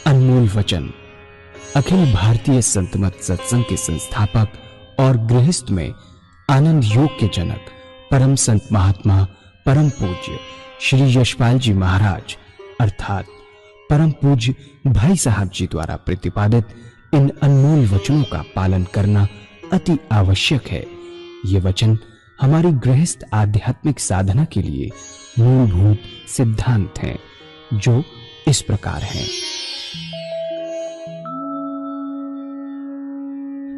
अनमोल वचन। अखिल भारतीय संत मत सत्संग के संस्थापक और गृहस्थ में आनंद योग के जनक परम संत महात्मा परम पूज्य श्री यशपाल जी महाराज अर्थात परम पूज्य भाई साहब जी द्वारा प्रतिपादित इन अनमोल वचनों का पालन करना अति आवश्यक है। ये वचन हमारी गृहस्थ आध्यात्मिक साधना के लिए मूलभूत सिद्धांत हैं, जो इस प्रकार हैं।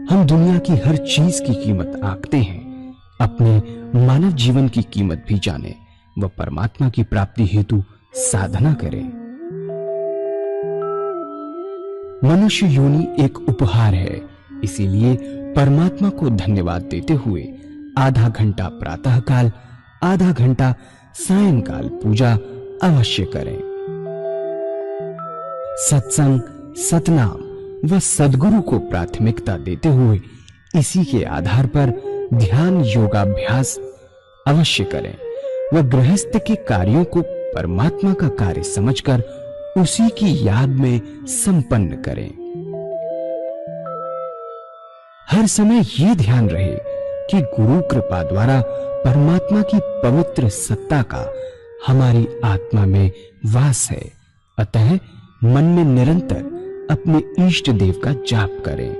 हम दुनिया की हर चीज की कीमत आंकते हैं, अपने मानव जीवन की कीमत भी जाने व परमात्मा की प्राप्ति हेतु साधना करें। मनुष्य योनि एक उपहार है, इसीलिए परमात्मा को धन्यवाद देते हुए आधा घंटा प्रातःकाल, आधा घंटा सायंकाल पूजा अवश्य करें। सत्संग, सतनाम व सद्गुरु को प्राथमिकता देते हुए इसी के आधार पर ध्यान योगाभ्यास अवश्य करें व गृहस्थ के कार्यों को परमात्मा का कार्य समझकर उसी की याद में संपन्न करें। हर समय ये ध्यान रहे कि गुरु कृपा द्वारा परमात्मा की पवित्र सत्ता का हमारी आत्मा में वास है, अतः मन में निरंतर अपने इष्ट देव का जाप करें।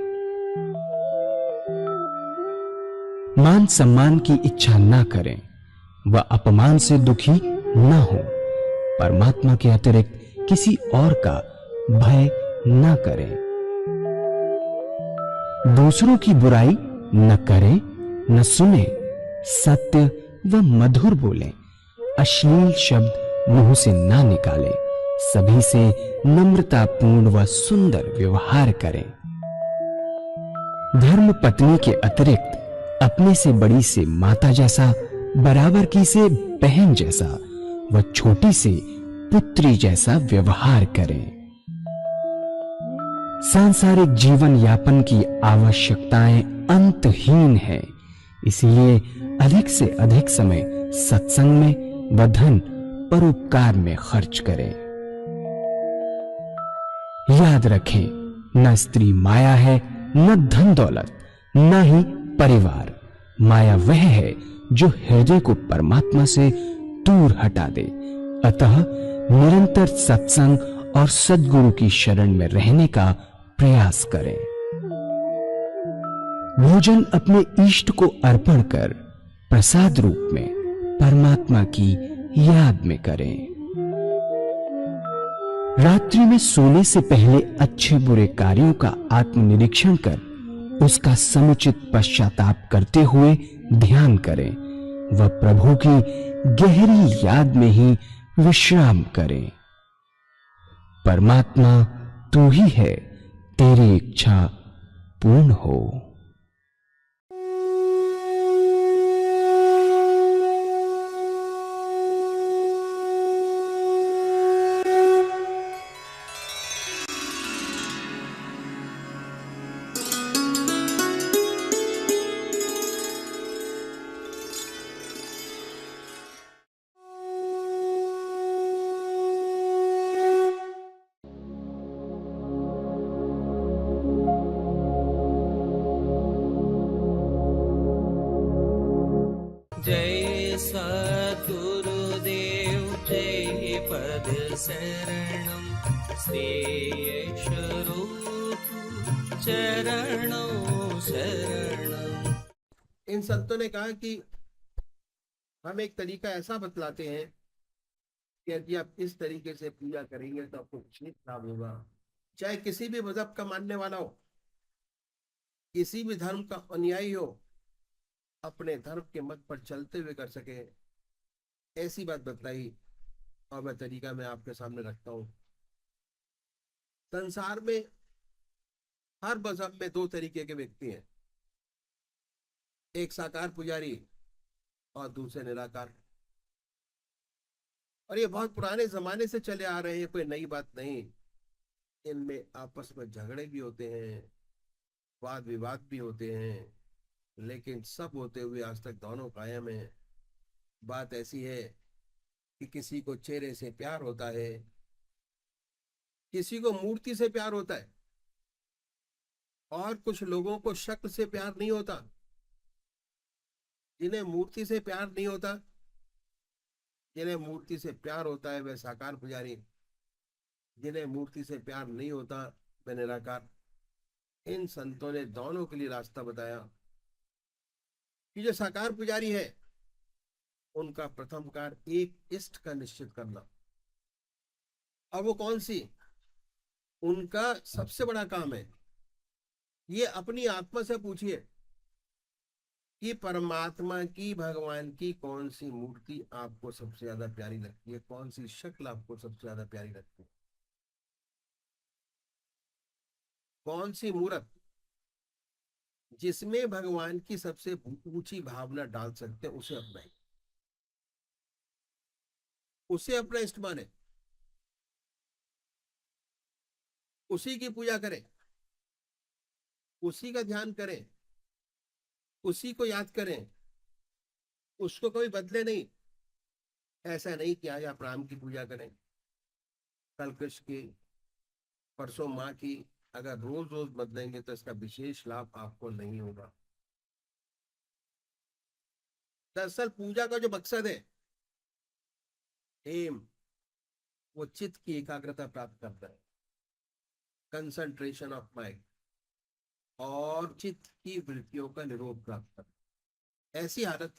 मान सम्मान की इच्छा न करें व अपमान से दुखी न हो। परमात्मा के अतिरिक्त किसी और का भय न करें। दूसरों की बुराई न करें, न सुने, सत्य व मधुर बोलें, अश्लील शब्द मुंह से ना निकालें, सभी से नम्रतापूर्ण व सुंदर व्यवहार करें। धर्म पत्नी के अतिरिक्त अपने से बड़ी से माता जैसा, बराबर की से बहन जैसा व छोटी से पुत्री जैसा व्यवहार करें। सांसारिक जीवन यापन की आवश्यकताएं अंतहीन है, इसलिए अधिक से अधिक समय सत्संग में व धन परोपकार में खर्च करें। याद रखें, न स्त्री माया है, न धन दौलत, न ही परिवार। माया वह है जो हृदय को परमात्मा से दूर हटा दे। अतः निरंतर सत्संग और सद्गुरु की शरण में रहने का प्रयास करें। भोजन अपने इष्ट को अर्पण कर प्रसाद रूप में परमात्मा की याद में करें। रात्रि में सोने से पहले अच्छे बुरे कार्यों का आत्मनिरीक्षण कर उसका समुचित पश्चाताप करते हुए ध्यान करें व प्रभु की गहरी याद में ही विश्राम करें। परमात्मा तू ही है, तेरी इच्छा पूर्ण हो। जय सद्गुरुदेव जय पद शरणम श्रेयस्वरूप चरणों शरणम। इन संतों ने कहा कि हम एक तरीका ऐसा बतलाते हैं कि यदि आप इस तरीके से पूजा करेंगे तो आपको कुछ नहीं लाभ होगा। चाहे किसी भी मजहब का मानने वाला हो, किसी भी धर्म का अनुयायी हो, अपने धर्म के मत पर चलते हुए कर सके, ऐसी बात बतलाई और मैं तरीका मैं आपके सामने रखता हूं। संसार में हर मजहब में दो तरीके के व्यक्ति हैं, एक साकार पुजारी और दूसरे निराकार। और ये बहुत पुराने जमाने से चले आ रहे हैं, कोई नई बात नहीं। इनमें आपस में झगड़े भी होते हैं, वाद विवाद भी होते हैं, लेकिन सब होते हुए आज तक दोनों कायम है। बात ऐसी है कि किसी को चेहरे से प्यार होता है, किसी को मूर्ति से प्यार होता है और कुछ लोगों को शक्ल से प्यार नहीं होता। जिन्हें मूर्ति से प्यार नहीं होता, जिन्हें मूर्ति से प्यार होता है वे साकार पुजारी, जिन्हें मूर्ति से प्यार नहीं होता वे निराकार। इन संतों ने दोनों के लिए रास्ता बताया कि जो साकार पुजारी है उनका प्रथम कार्य एक इष्ट का निश्चित करना। और वो कौन सी? उनका सबसे बड़ा काम है, ये अपनी आत्मा से पूछिए कि परमात्मा की, भगवान की कौन सी मूर्ति आपको सबसे ज्यादा प्यारी लगती है, कौन सी शक्ल आपको सबसे ज्यादा प्यारी लगती है, कौन सी मूर्त जिसमें भगवान की सबसे ऊंची भावना डाल सकते हैं, उसे अपनाएं, उसे अपना इष्ट माने, उसी की पूजा करें, उसी का ध्यान करें, उसी को याद करें, उसको कोई बदले नहीं। ऐसा नहीं कि आज आप राम की पूजा करें, कल कृष्ण की, परसों माँ की। अगर रोज रोज बदलेंगे तो इसका विशेष लाभ आपको नहीं होगा। दरअसल पूजा का जो मकसद है, एम, वो चित्त की एकाग्रता प्राप्त करता है, कंसंट्रेशन ऑफ माइंड, और चित्त की वृत्तियों का निरोध प्राप्त करता है। ऐसी हालत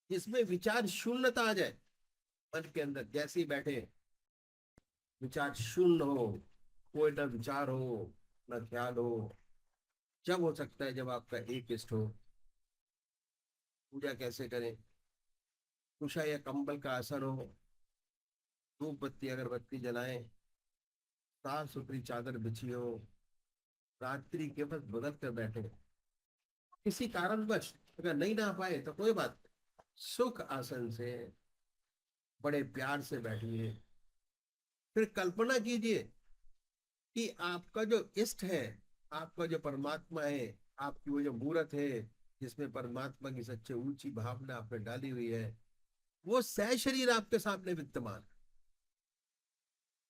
जिसमें विचार शून्यता आ जाए मन के अंदर, जैसे ही बैठे विचार शून्य हो, कोई ना विचार हो ना ख्याल हो। जब हो सकता है जब आपका एक इष्ट हो। पूजा कैसे करें? कुशा या कंबल का असर हो, धूप बत्ती अगरबत्ती जलाएं, साफ सुथरी चादर बिछी हो, रात्रि के बस बदल कर बैठे। किसी कारणवश अगर नहीं ना पाए तो कोई बात नहीं, सुख आसन से बड़े प्यार से बैठिए। फिर कल्पना कीजिए कि आपका जो इष्ट है, आपका जो परमात्मा है, आपकी वो जो मूर्त है जिसमें परमात्मा की सच्चे ऊंची भावना आपने डाली हुई है, वो सह शरीर आपके सामने विद्यमान है।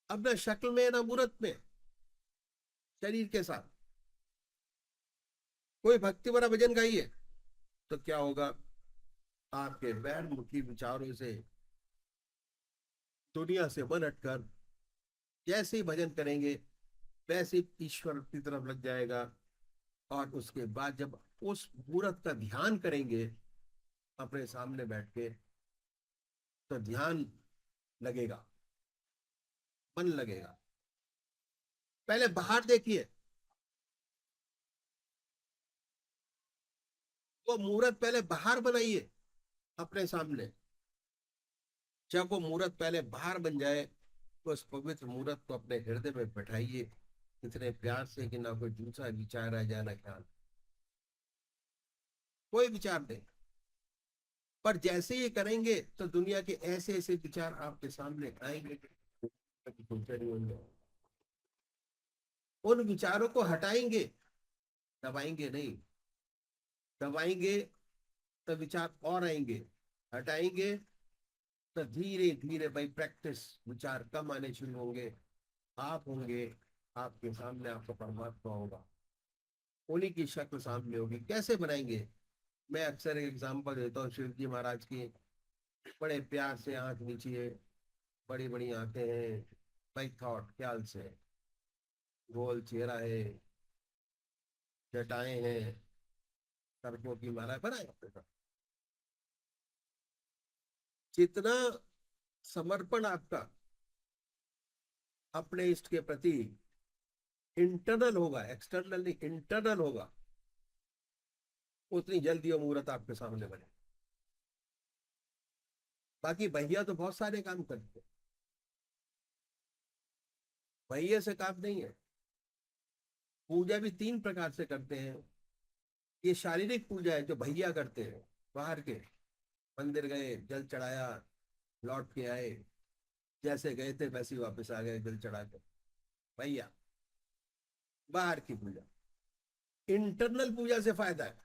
अब ना शक्ल में ना मूर्त में, शरीर के साथ। कोई भक्ति भरा भजन गाइए तो क्या होगा? आपके बैर मुखी विचारों से, दुनिया से मन हटकर जैसे ही भजन करेंगे वैसे ही ईश्वर की तरफ लग जाएगा। और उसके बाद जब उस मूर्त का ध्यान करेंगे अपने सामने बैठ के, तो ध्यान लगेगा, मन लगेगा। पहले बाहर देखिए, वो मूर्त पहले बाहर बनाइए अपने सामने। जब वो मूर्त पहले बाहर बन जाए तो उस पवित्र मूर्त को अपने हृदय में बैठाइए इतने प्यार से कि ना कोई दूसरा विचार आ जाए, ना ख्याल, कोई विचार नहीं। पर जैसे ये करेंगे तो दुनिया के ऐसे ऐसे विचार आपके सामने आएंगे कि सोचे नहीं होंगे। उन विचारों को हटाएंगे, दबाएंगे नहीं। दबाएंगे तो विचार और आएंगे, हटाएंगे तो धीरे धीरे बाई प्रैक्टिस विचार कम आने शुरू होंगे। आप होंगे, आपके सामने आपका परमात्मा होगा, उन्हीं की शक्ल सामने होगी। कैसे बनाएंगे? मैं अक्सर एक एग्जांपल देता हूँ शिव जी महाराज की। बड़े प्यार से आंख नीचिए, बड़ी बड़ी आंखें हैं, बाई थॉट, ख्याल से, गोल चेहरा है, जटाएं हैं, सर्पों की माला बनाए अपने साथ। जितना समर्पण आपका अपने इष्ट के प्रति इंटरनल होगा, एक्सटर्नल नहीं, इंटरनल होगा, उतनी जल्दी वो मुहूर्त आपके सामने बने। बाकी भैया तो बहुत सारे काम करते हैं, भैया से काम नहीं है। पूजा भी तीन प्रकार से करते हैं। ये शारीरिक पूजा है जो भैया करते हैं, बाहर के, मंदिर गए, जल चढ़ाया, लौट के आए, जैसे गए थे वैसे ही वापस आ गए जल चढ़ा के, भैया, बाहर की पूजा। इंटरनल पूजा से फायदा है,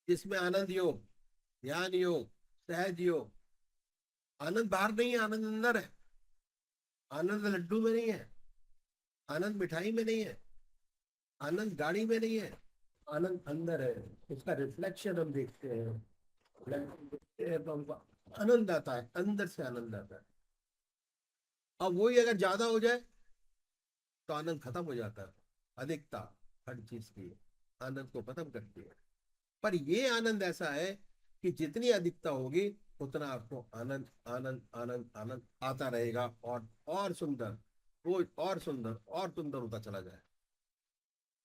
जिसमें आनंद योग, ध्यान योग, सहज योग। आनंद बाहर नहीं है, आनंद अंदर है। आनंद लड्डू में नहीं है, आनंद मिठाई में नहीं है, आनंद गाड़ी में नहीं है, आनंद अंदर है। उसका रिफ्लेक्शन हम देखते हैं, देखते हैं तो हमको आनंद आता है, अंदर से आनंद आता है। अब वही अगर ज्यादा हो जाए तो आनंद खत्म हो जाता है। अधिकता हर चीज की आनंद को खत्म करती है। पर ये आनंद ऐसा है कि जितनी अधिकता होगी उतना आपको आनंद आनंद आनंद आनंद आता रहेगा, और सुंदर, रोज और सुंदर और सुंदर होता चला जाए।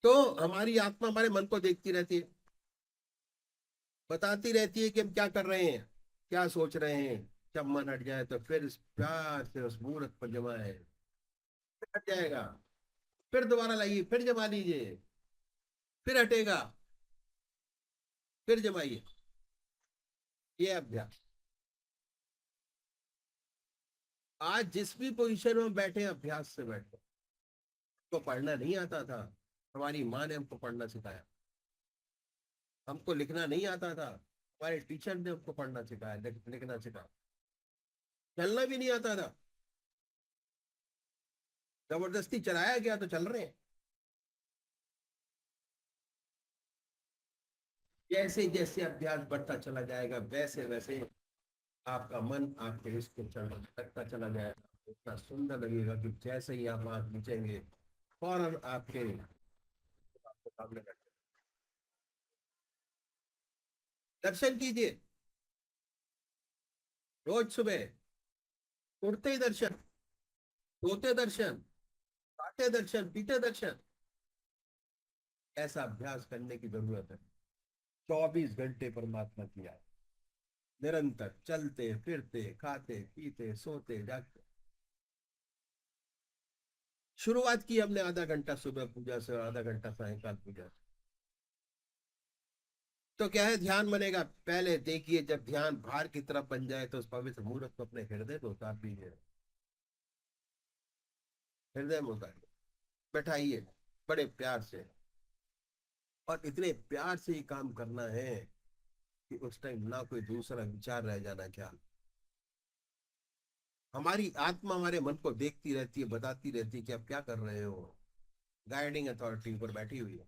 तो हमारी आत्मा हमारे मन को देखती रहती है, बताती रहती है कि हम क्या कर रहे हैं, क्या सोच रहे हैं। जब मन हट जाए तो फिर इस प्यार से उस मूर्त पर जमाए, फिर हट जाएगा, फिर दोबारा लाइए, फिर जमा लीजिए, फिर हटेगा, फिर जमाइए। ये अभ्यास। आज जिस भी पोजीशन में बैठे हैं, अभ्यास से बैठे। तो पढ़ना नहीं आता था, हमारी माँ ने हमको पढ़ना सिखाया। हमको लिखना नहीं आता था, हमारे टीचर ने हमको पढ़ना सिखाया, लिखना सिखाया। चलना भी नहीं आता था, जबरदस्ती चलाया गया तो चल रहे हैं। जैसे जैसे अभ्यास बढ़ता चला जाएगा वैसे वैसे आपका मन आपके इसको चलने लगता चला जाएगा। इतना सुंदर लगेगा कि जैसे ही आप आंख मीचेंगे फौरन आपके सामने बैठे। दर्शन कीजिए, रोज सुबह उठते ही दर्शन, सोते दर्शन, खाते दर्शन, पीते दर्शन। ऐसा अभ्यास करने की जरूरत है। 24 घंटे परमात्मा की याद, निरंतर चलते फिरते खाते पीते सोते जागते। शुरुआत की हमने आधा घंटा सुबह पूजा से और आधा घंटा सायंकाल पूजा से। तो क्या है, ध्यान बनेगा। पहले देखिए, जब ध्यान बाहर की तरफ बन जाए तो उस पवित्र मूर्त को अपने हृदय में उतार दीजिए, हृदय में उतारिए, बैठाइए बड़े प्यार से। और इतने प्यार से ही काम करना है कि उस टाइम ना कोई दूसरा विचार रह जाना क्या। हमारी आत्मा हमारे मन को देखती रहती है, बताती रहती है कि आप क्या कर रहे हो। गाइडिंग अथॉरिटी ऊपर बैठी हुई है,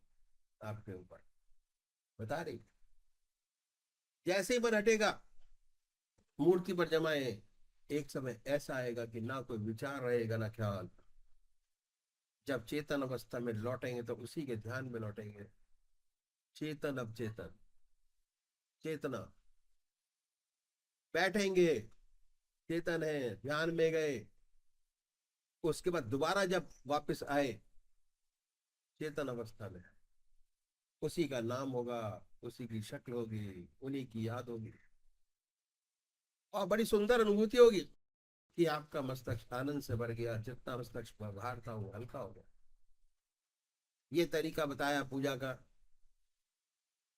आपके ऊपर बता रही। जैसे ही मन हटेगा, मूर्ति पर जमाए। एक समय ऐसा आएगा कि ना कोई विचार रहेगा ना ख्याल। जब चेतन अवस्था में लौटेंगे तो उसी के ध्यान में लौटेंगे। चेतन अब चेतन, चेतना। बैठेंगे, चेतन है, ध्यान में गए। उसके बाद दोबारा जब वापस आए चेतन अवस्था में, उसी का नाम होगा, उसी की शक्ल होगी, उन्हीं की याद होगी। और बड़ी सुंदर अनुभूति होगी कि आपका मस्तक आनंद से भर गया, जितना मस्तक पर भार था वो हल्का हो गया। ये तरीका बताया पूजा का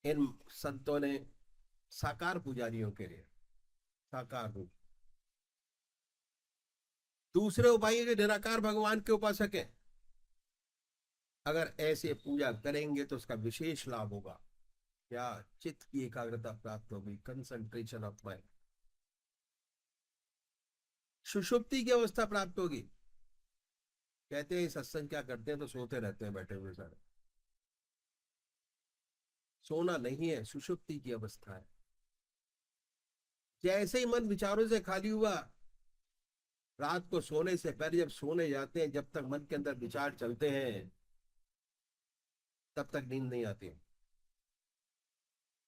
इन संतों ने साकार पुजारियों के लिए, साकार रूप। दूसरे उपाय जो निराकार भगवान के उपासक है, अगर ऐसे पूजा करेंगे तो उसका विशेष लाभ होगा। क्या? चित्त की एकाग्रता प्राप्त होगी, कंसंट्रेशन ऑफ माइंड। सुषुप्ति की अवस्था प्राप्त होगी। कहते हैं सत्संग क्या करते हैं तो सोते रहते हैं बैठे हुए सारे। सोना नहीं है, सुषुप्ति की अवस्था है। जैसे ही मन विचारों से खाली हुआ, रात को सोने से पहले जब सोने जाते हैं, जब तक मन के अंदर विचार चलते हैं तब तक नींद नहीं आती।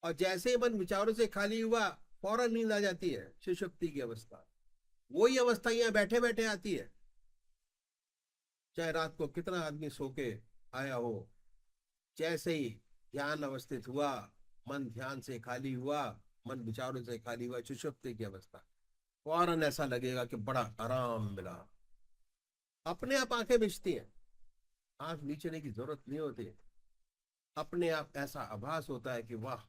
और जैसे ही मन विचारों से खाली हुआ फौरन नींद आ जाती है, सुषुप्ति की अवस्था। वही अवस्था यहाँ बैठे बैठे आती है। चाहे रात को कितना आदमी सो के आया हो, जैसे ही ध्यान अवस्थित हुआ, मन ध्यान से खाली हुआ, मन विचारों से खाली हुआ, सुषुप्ति की अवस्था, फौरन ऐसा लगेगा कि बड़ा आराम मिला। अपने आप आंखें मिचती हैं, आंख नीचने की जरूरत नहीं होती। अपने आप ऐसा आभास होता है कि वाह,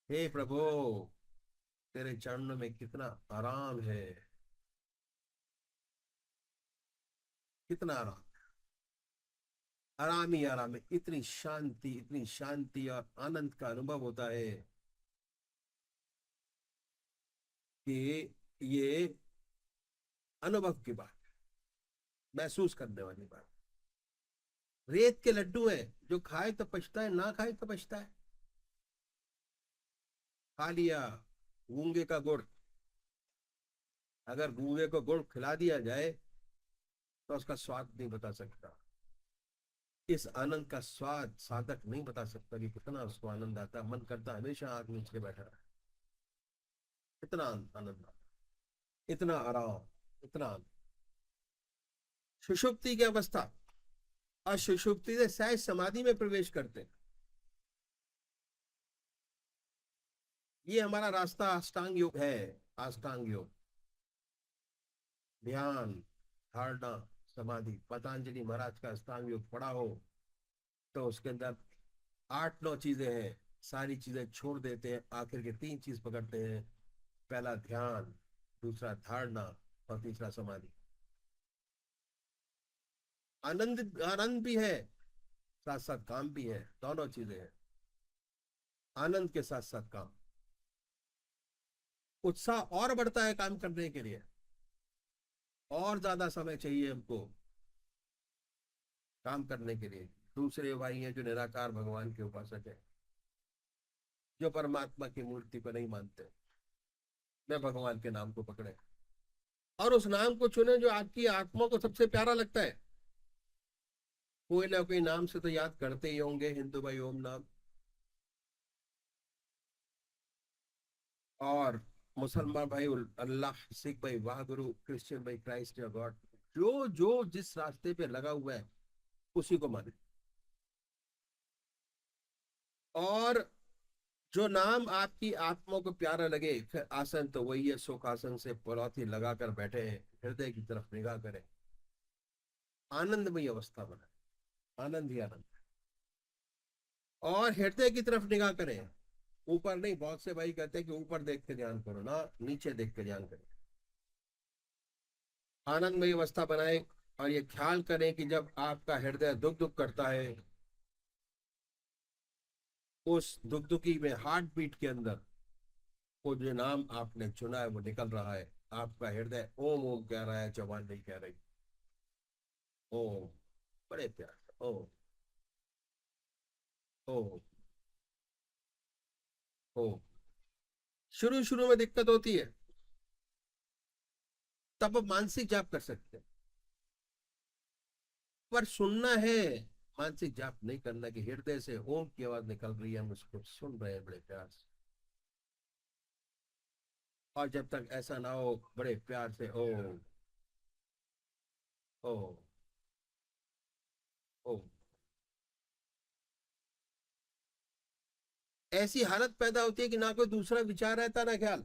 हे प्रभु, तेरे चरणों में कितना आराम है, कितना आराम। आराम ही आराम है। इतनी शांति, इतनी शांति और आनंद का अनुभव होता है कि ये अनुभव की बात, महसूस करने वाली बात। रेत के लड्डू है, जो खाए तो पछता है, ना खाए तो पछता है। खा लिया गूंगे का गुड़, अगर गूंगे को गुड़ खिला दिया जाए तो उसका स्वाद नहीं बता सकता। इस आनंद का स्वाद साधक नहीं बता सकता कि कितना उसको आनंद आता है। मन करता है हमेशा आग नीचे बैठा रहे। इतना आनंद आता, इतना आराम, इतना आनंद। सुषुप्ति की अवस्था और सुषुप्ति से सहज समाधि में प्रवेश करते हैं। ये हमारा रास्ता अष्टांग योग है। अष्टांग योग, ध्यान, धारणा, समाधि। पतंजलि महाराज का अष्टांग योग पढ़ा हो तो उसके अंदर 8-9 चीजें हैं। सारी चीजें छोड़ देते हैं, आखिर के 3 चीज पकड़ते हैं। पहला ध्यान, दूसरा धारणा और तीसरा समाधि। आनंद, आनंद भी है, साथ साथ काम भी है, दोनों चीजें हैं। आनंद के साथ साथ काम, उत्साह और बढ़ता है काम करने के लिए, और ज्यादा समय चाहिए हमको काम करने के लिए। दूसरे भाई हैं जो निराकार भगवान के उपासक है, जो परमात्मा की मूर्ति को नहीं मानते, वे भगवान के नाम को पकड़े और उस नाम को चुने जो आपकी आत्मा को सबसे प्यारा लगता है। कोई ना कोई नाम से तो याद करते ही होंगे, हिंदू भाई ओम नाम, और मुसलमान भाई अल्लाह, सिख भाई वाह गुरु, क्रिश्चियन भाई क्राइस्ट या गॉड। जो जो जिस रास्ते पे लगा हुआ है उसी को माने। और जो नाम आपकी आत्मा को प्यारा लगे, फिर आसन तो वही है, सुख आसन से पलौती लगाकर बैठे हैं, हृदय की तरफ निगाह करें, आनंदमय अवस्था बनाए। आनंद ही आनंद। और हृदय की तरफ निगाह करें, ऊपर नहीं। बहुत से भाई कहते हैं कि ऊपर देख के ध्यान करो, ना, नीचे देख के ध्यान करें। आनंदमय अवस्था बनाए और ये ख्याल करें कि जब आपका हृदय दुख दुख करता है, उस दुखदुखी में, हार्ट बीट के अंदर, वो जो नाम आपने चुना है वो निकल रहा है। आपका हृदय ओम ओम कह रहा है, जबान नहीं कह रही। ओम, बड़े प्यार से ओम, ओम, ओम। शुरू शुरू में दिक्कत होती है, तब आप मानसिक जाप कर सकते हैं। पर सुनना है, मानसिक जाप नहीं करना कि हृदय से ओम की आवाज निकल रही है, हम उसको सुन रहे हैं बड़े प्यार से। और जब तक ऐसा ना हो, बड़े प्यार से ओम, ओम, ओम। ऐसी हालत पैदा होती है कि ना कोई दूसरा विचार रहता ना ख्याल,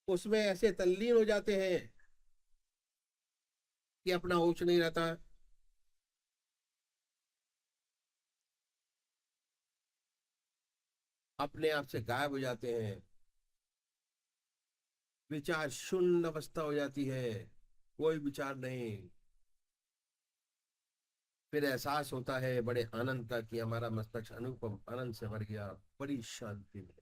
उसमें ऐसे तल्लीन हो जाते हैं कि अपना होश नहीं रहता। अपने आप से गायब हो जाते हैं, विचार शून्य अवस्था हो जाती है, कोई विचार नहीं। फिर एहसास होता है बड़े आनंद का कि हमारा मस्तिष्क अनुपम आनंद से भर गया, बड़ी शांति मिली।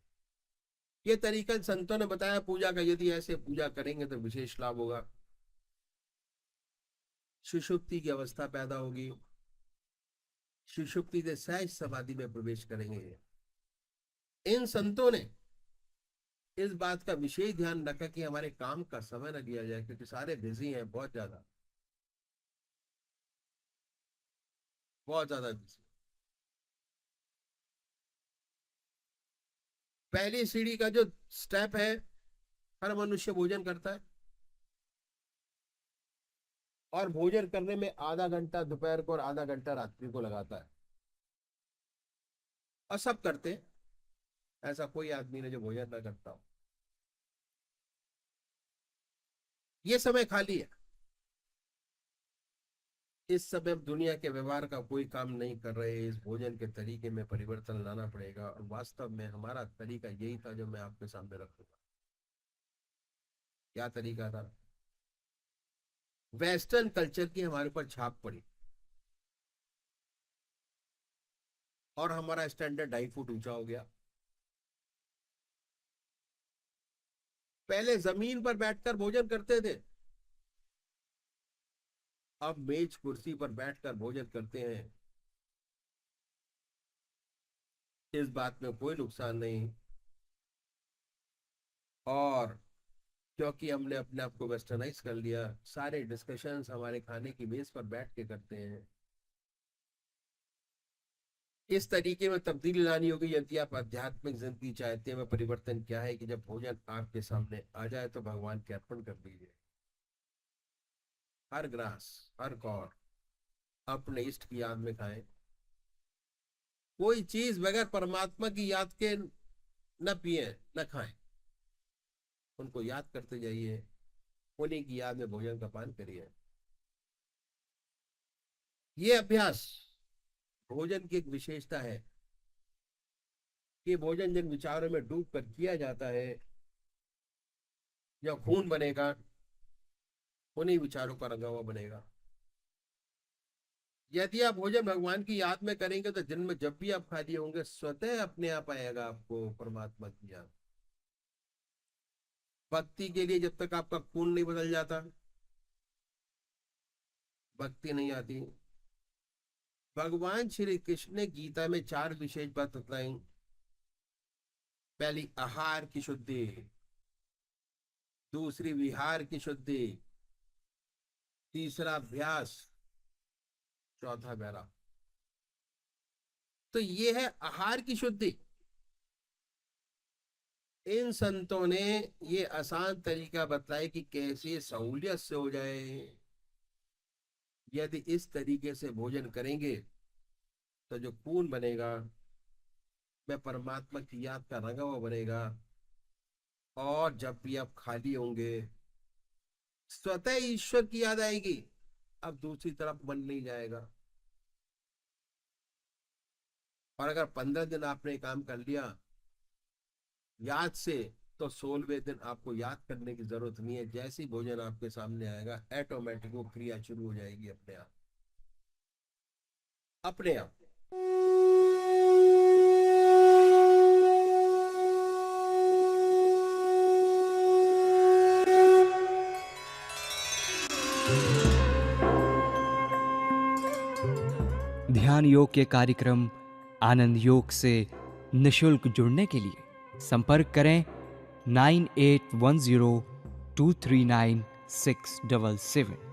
ये तरीका संतों ने बताया पूजा का, यदि ऐसे पूजा करेंगे तो विशेष लाभ होगा। सुषुप्ति की अवस्था पैदा होगी, सुषुप्ति से सहज समाधि में प्रवेश करेंगे। इन संतों ने इस बात का विशेष ध्यान रखा कि हमारे काम का समय न लिया जाए, क्योंकि सारे बिजी हैं, बहुत ज्यादा, बहुत ज्यादा बिजी। पहली सीढ़ी का जो स्टेप है, हर मनुष्य भोजन करता है, और भोजन करने में आधा घंटा दोपहर को और आधा घंटा रात्रि को लगाता है। और सब करते हैं, ऐसा कोई आदमी नहीं जो भोजन ना करता हो। ये समय खाली है। इस समय हम दुनिया के व्यवहार का कोई काम नहीं कर रहे। इस भोजन के तरीके में परिवर्तन लाना पड़ेगा, और वास्तव में हमारा तरीका यही था जो मैं आपके सामने रखूंगा। क्या तरीका था? वेस्टर्न कल्चर की हमारे ऊपर छाप पड़ी, और हमारा स्टैंडर्ड 2.5 फुट ऊंचा हो गया। पहले जमीन पर बैठकर भोजन करते थे, अब मेज कुर्सी पर बैठकर भोजन करते हैं। इस बात में कोई नुकसान नहीं, और क्योंकि हमने अपने आप को वेस्टर्नाइज कर लिया, सारे डिस्कशंस हमारे खाने की मेज पर बैठ के करते हैं। इस तरीके में तब्दीली लानी होगी यदि आप आध्यात्मिक जिंदगी चाहते हैं। वह परिवर्तन क्या है कि जब भोजन आपके सामने आ जाए तो भगवान के अर्पण कर दीजिए। हर ग्रास, हर कौर अपने इष्ट की याद में खाएं। कोई चीज बगैर परमात्मा की याद के न पिए न खाएं, उनको याद करते जाइए, उन्हीं की याद में भोजन का पान करिए। ये अभ्यास भोजन की एक विशेषता है कि भोजन जिन विचारों में डूब कर किया जाता है, या खून बनेगा उन्हीं विचारों का रंगा हुआ बनेगा। यदि आप भोजन भगवान की याद में करेंगे तो दिन में जब भी आप खाली होंगे स्वतः अपने आप आएगा आपको परमात्मा की याद। भक्ति के लिए जब तक आपका खून नहीं बदल जाता, भक्ति नहीं आती। भगवान श्री कृष्ण ने गीता में 4 विशेष बात बतलाई। पहली आहार की शुद्धि, दूसरी विहार की शुद्धि, तीसरा अभ्यास, चौथा वैराग। तो ये है आहार की शुद्धि। इन संतों ने ये आसान तरीका बताया कि कैसे सहूलियत से हो जाए। यदि इस तरीके से भोजन करेंगे तो जो खून बनेगा वह परमात्मा की याद का रंगा हुआ बनेगा, और जब भी आप खाली होंगे स्वतः ईश्वर की याद आएगी, अब दूसरी तरफ मन नहीं जाएगा। और अगर 15 दिन आपने काम कर लिया याद से, तो 16वें दिन आपको याद करने की जरूरत नहीं है। जैसे ही भोजन आपके सामने आएगा ऑटोमेटिक वो क्रिया शुरू हो जाएगी अपने आप, अपने आप। ध्यान योग के कार्यक्रम आनंद योग से निशुल्क जुड़ने के लिए संपर्क करें 9810239677।